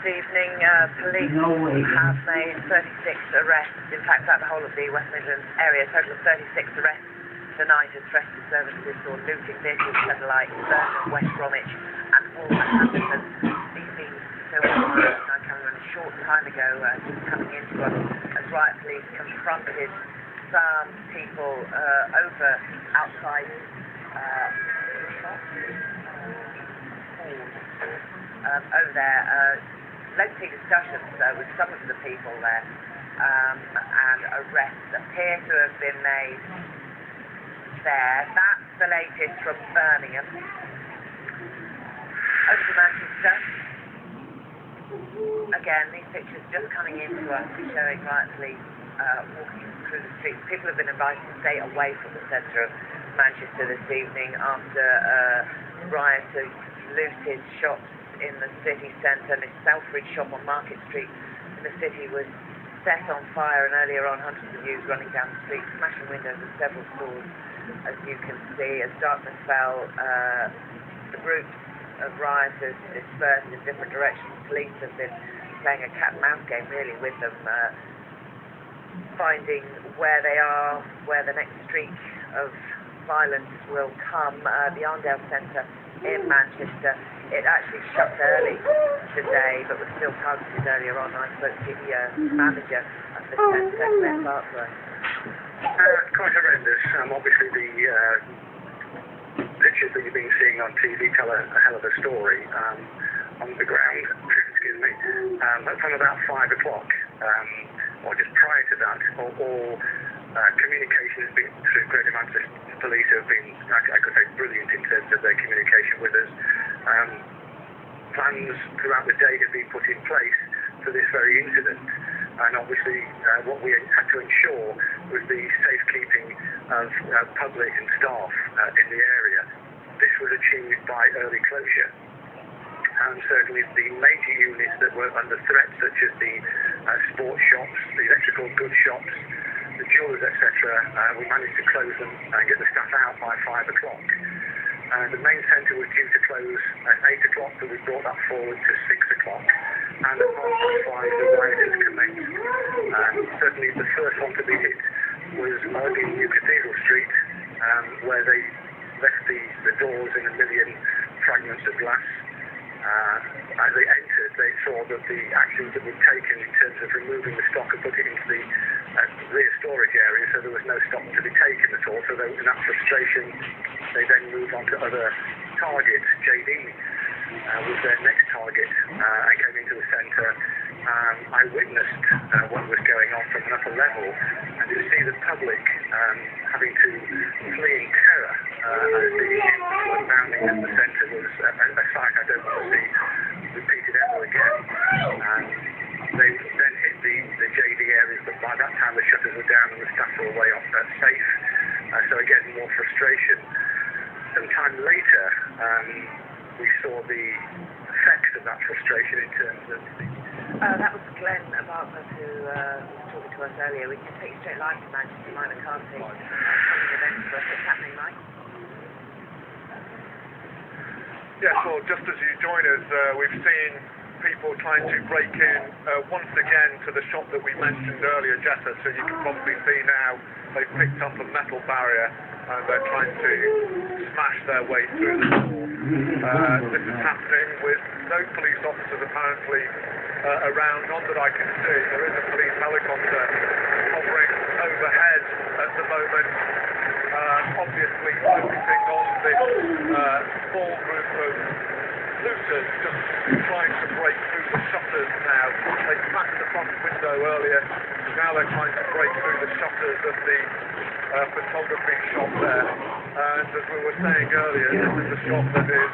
evening, police have made 36 arrests, in fact, throughout the whole of the West Midlands area, a total of 36 arrests tonight as rescue services saw looting vehicles, satellite, Birmingham, West Bromwich and Wolverhampton. These being filmed on camera a short time ago, just coming into us as riot police confronted some people over outside over there, lengthy discussions with some of the people there, and arrests appear to have been made there. That's the latest from Birmingham. Over to Manchester. Again, these pictures just coming into us showing riot police walking through the streets. People have been advised to stay away from the centre of Manchester this evening after rioters looted shops in the city centre. This Selfridge shop on Market Street in the city was set on fire, and earlier on hundreds of youths running down the street, smashing windows of several stores, as you can see. As darkness fell, the groups of rioters dispersed in different directions. Police have been playing a cat and mouse game really with them, finding where they are, where the next streak of violence will come. The Arndale Centre in Manchester, it actually shut early today, but was still targeted earlier on. I spoke to the manager of the centre, Glenn Bartlett. Quite horrendous. Obviously the pictures that you've been seeing on TV tell a hell of a story. On the ground, excuse me, from about 5 o'clock, or just prior to that, all communication has been through Greater Manchester Police, have been, I could say, brilliant in terms of their communication with us. Plans throughout the day have been put in place for this very incident, and obviously what we had to ensure was the safekeeping of public and staff in the area. This was achieved by early closure. And certainly the major units that were under threat, such as the sports shops, the electrical goods shops, the jewellers, etc., we managed to close them and get the staff out by 5 o'clock. The main centre was due to close at 8 o'clock, but we brought that forward to 6 o'clock, and at 5:05 the rioters commenced. Certainly the first one to be hit was Albion New Cathedral Street, where they left the doors in a million fragments of glass. As they entered, they saw that the actions that were taken in terms of removing the stock and putting it into the rear storage area, so there was no stock to be taken at all. So in that frustration, they then moved on to other targets. JD was their next target and came into the centre. I witnessed what was going on from an upper level, and to see the public having to flee in terror as the ships were bounding at the centre was a sight I don't want to see repeated ever again. They then hit the JD areas, but by that time the shutters were down and the staff were away off safe. So again, more frustration. Sometime later, we saw the effects of that frustration in terms of the... that was Glenn Bartlett who was talking to us earlier. We can take you straight live to Manchester. Mike McCarthy coming events for us. What's happening, Mike? Yes, well, just as you join us, we've seen people trying to break in once again to the shop that we mentioned earlier, Jetta. So you can probably see now they've picked up a metal barrier and they're trying to smash their way through the door. This is happening with no police officers apparently around, none that I can see. There is a police helicopter hovering overhead at the moment, obviously focusing on this small group of looters just trying to break through the shutters now. They smashed the front window earlier, now they're trying to break through the shutters of the photography shop there. And as we were saying earlier, this is a shop that is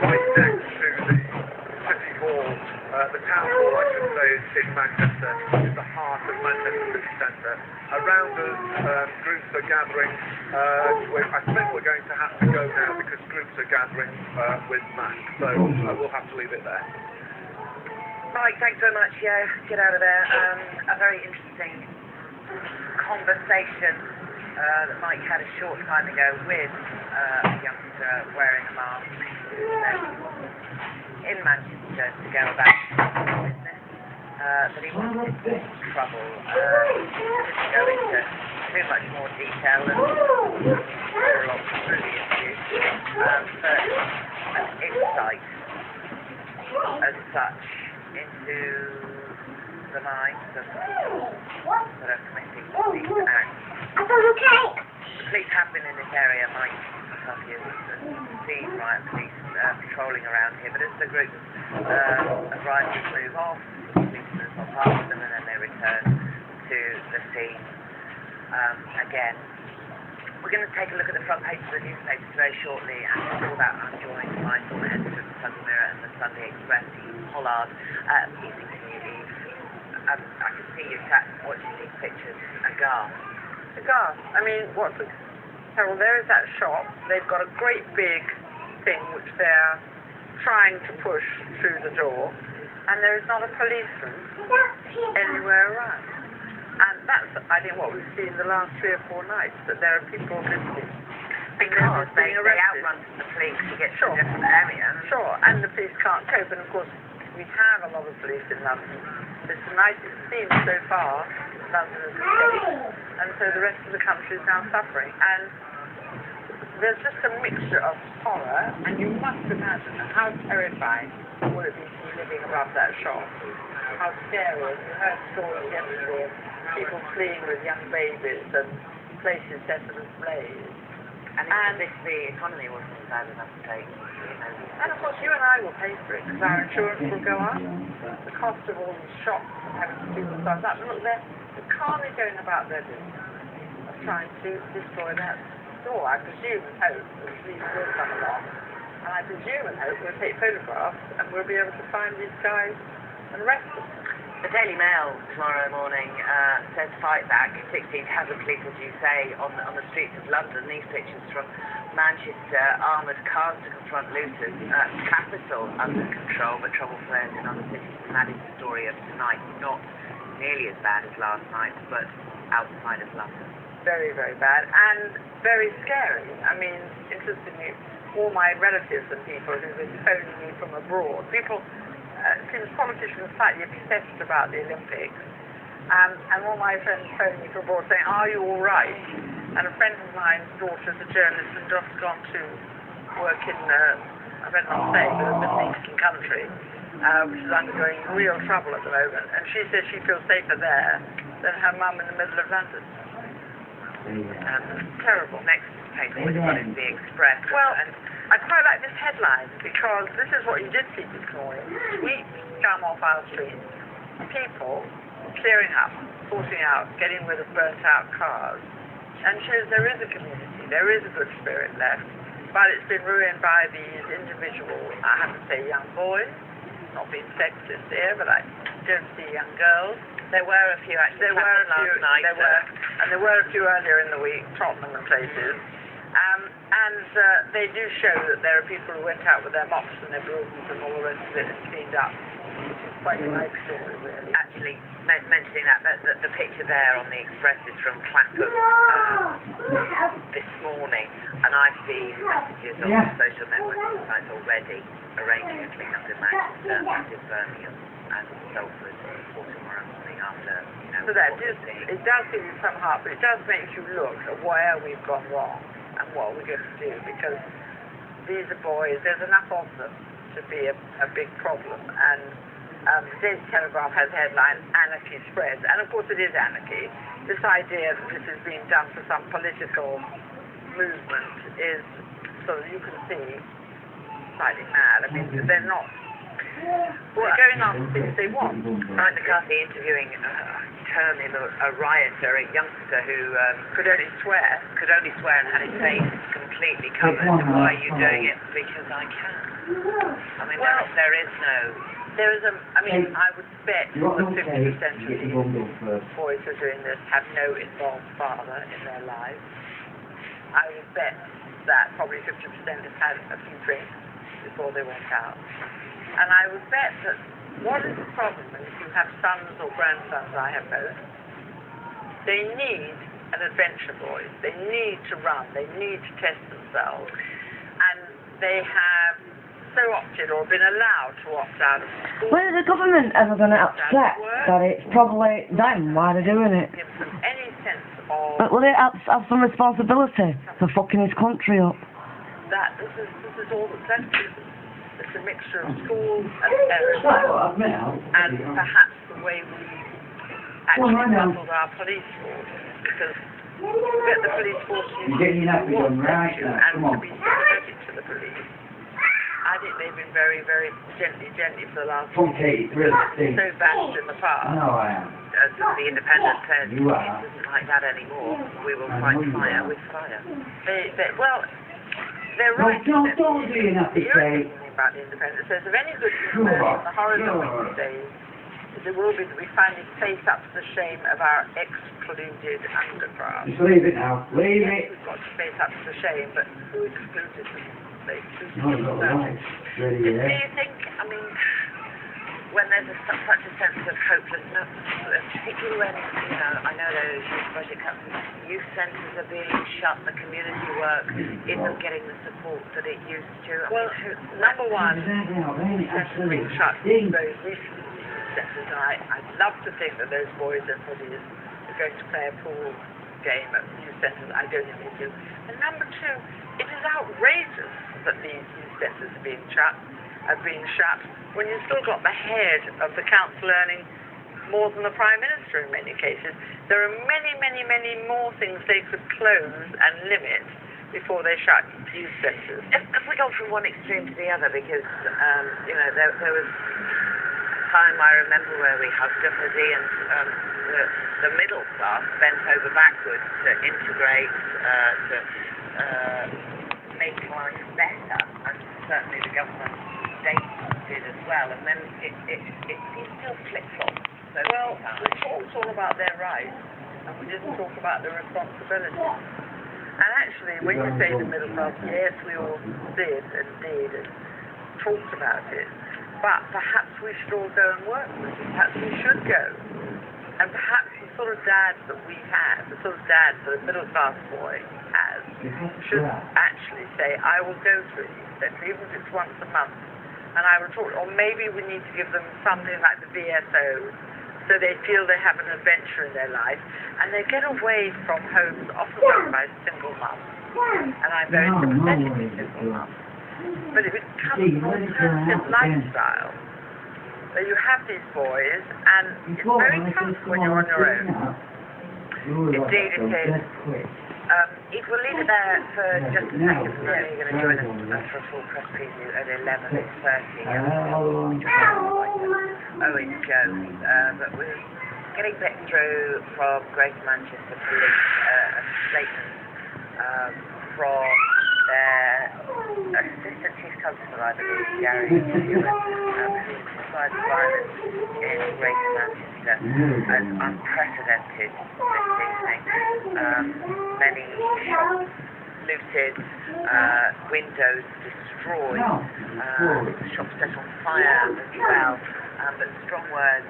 right next to the city hall, the town hall I should say, is in Manchester. It's the heart of Manchester city centre. Around us, groups are gathering. I think we're going to have to go now because groups are gathering with masks, so we'll have to leave it there. Mike, thanks very much. Yeah, get out of there. A very interesting conversation that Mike had a short time ago with a youngster wearing a mask in Manchester to go about that he wanted to get into trouble. He didn't go into too much more detail and more a lot through the interview, but an insight as such into the minds of people that are committing these acts. The police have been in this area, Mike McCarthy has seen riot police patrolling around here, but as the group of rioters move off, the police move on past them and then they return to the scene again. We're going to take a look at the front page of the newspapers very shortly, and before that I'm joined by former editor of the Sunday Mirror and the Sunday Express, Eve Pollard. Evening to you, Eve. I can see you sat watching these pictures aghast. Aghast. I mean, Carol, there is that shop. They've got a great big thing which they're trying to push through the door, and there is not a policeman anywhere around. And that's, I think, what we've seen the last 3 or 4 nights, that there are people visiting. Because they outrun the police to get to a different area. Sure, and the police can't cope. And of course, we have a lot of police in London. It's the nicest scene so far. London is safe, and so the rest of the country is now suffering. And there's just a mixture of horror, and you must imagine how terrifying would it be to be living above that shop. How scary. You heard stories yesterday of people fleeing with young babies and places set ablaze. And if the economy wasn't bad enough to take, and of course you and I will pay for it because our insurance will go up. The cost of all these shops and having to do the stuff. Look, they're calmly going about their business of trying to destroy that store. I presume and hope that the police will come along, and I presume and hope we'll take photographs and we'll be able to find these guys and arrest them. The Daily Mail tomorrow morning says fight back. 16 casualties, as you say, on the streets of London. These pictures from Manchester, armoured cars to confront looters. Capital under control, but trouble flares in other cities. And that is the story of tonight. Not nearly as bad as last night, but outside of London. Very, very bad, and very scary. I mean, interestingly, all my relatives and people who've been phoning me from abroad, since politicians are slightly obsessed about the Olympics, and all my friends phoning me from abroad saying, are you all right? And a friend of mine's daughter's a journalist and just gone to work in, I better not say, but a Middle Eastern country, which is undergoing real trouble at the moment, and she says she feels safer there than her mum in the middle of London. Terrible. Next paper we've got is The Express. Well, I quite like this headline because this is what you did see this morning. Sweep scum off our streets. People clearing up, sorting out, getting rid of burnt out cars, and shows there is a community, there is a good spirit left, but it's been ruined by these individual, I have to say, young boys. Not being sexist here, but I don't see young girls. There were a few actually. There were a few last night. And there were a few earlier in the week, Tottenham and places. And they do show that there are people who went out with their mops and their brooms and all the rest of it and cleaned up. It's quite a nice story, really. Actually, mentioning that the picture there on the Express is from Clapham this morning, and I've seen messages on social networking sites already arranging a clean-up in Manchester, and in Birmingham, and Salford for tomorrow morning after, So that it does give you some heart, but it does make you look at where we've gone wrong and what we're going to do, because these are boys, there's enough of them to be a big problem. And today's Telegraph has headline, Anarchy Spreads, and of course it is anarchy. This idea that this is being done for some political movement is, so that you can see, slightly mad. I mean, they're not, they're going after things they want. Mike McCarthy interviewing term him a rioter, a youngster who could only swear and had his face completely covered. And why are you doing it? Because I can. I mean, there is no... There is I would bet that 50% of these boys who are doing this have no involved father in their lives. I would bet that probably 50% have had a few drinks before they went out. And I would bet that what is the problem if you have sons or grandsons, I have both, they need an adventure boys. They need to run. They need to test themselves. And they have so opted or been allowed to opt out of school. When is the government ever going to accept that it's probably them why they're doing it? Gives them any sense of But will they have some responsibility for fucking his country up? that this is all that's left to them. It's a mixture of school and terrorism and perhaps the way we actually handled our police force, because get the police force to and to be sympathetic to the police. I think they've been very, very gently for the last few years. So bashed in the past. No, I am. As the Independent said, it You are. isn't like that anymore. We will fight fire with fire. Well, they're right. Don't do you have to The say. irritating thing about the Independent says if any good thing about the horrors of these days, it will be that we finally face up to the shame of our excluded underclass. Just leave it now. Leave Yes, it. we've got to face up to the shame, but who excluded them? They excluded No, you've got the themselves. right. Ready, Do yeah. you think, I mean, when there's such a sense of hopelessness, particularly when, you know, I know those youth budget cuts, youth centres are being shut, the community work isn't getting the support that it used to. Well, number one, Exactly, now, then, centres being absolutely. shut Ding. very recently. Centres, and I'd love to think that those boys and buddies are going to play a pool game at youth centres. I don't think they do. And number two, it is outrageous that these youth centres are being shut when you've still got the head of the council earning more than the Prime Minister in many cases. There are many more things they could close and limit before they shut youth centres. If we go from one extreme to the other, because, you know, there was a time I remember where we hugged empathy and the middle class bent over backwards to integrate, to make life better, and certainly the government state did as well, and then it seems to have flip-flopped. So Well, we talked all about their rights, and we didn't talk about the responsibilities. And actually, when you say the middle class, yes, we all did and talked about it. But perhaps we should all go and work with it. Perhaps we should go. And perhaps the sort of dads that we have, the sort of dads that a middle class boy has, should actually say, I will go through these centres, even if it's once a month. And I will talk, or maybe we need to give them something like the VSO, so they feel they have an adventure in their life, and they get away from homes often run by single mums. And I'm very sympathetic with single mums. But it becomes an alternative lifestyle. So you have these boys, and it's very tough when you're on your own. Indeed it is. We'll leave it there for just a second, and then you're going to join us for a full press preview at 11:30. Owen Joe. But we're getting back through from Greater Manchester Police a statement from their Assistant Chief Constable, I believe, Gary Stewart, who described violence in Greater Manchester as unprecedented this evening. Many shops looted, windows destroyed, shops set on fire as well, but strong words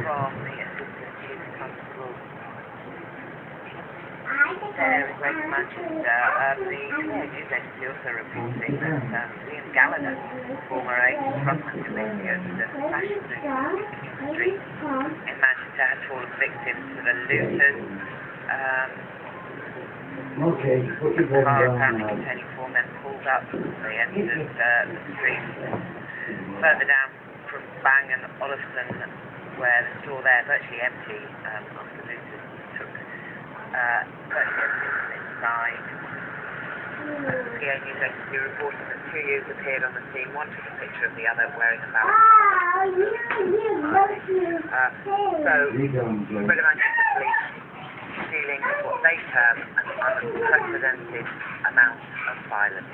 from the Assistant Chief Constable there in Greater Manchester. The news agency also reporting that Ian Gallagher, former Front Committee of the fashion industry in Manchester, had fallen victim to the looters. The car apparently containing 4 men pulled up. They entered the street further down from Bang and Olafson, where the store there virtually empty after the looters took virtually everything inside. The PA News Agency reporting that 2 youths appeared on the scene. One took a picture of the other wearing a ballot. Greater Manchester Police dealing with what they term an unprecedented amount of violence.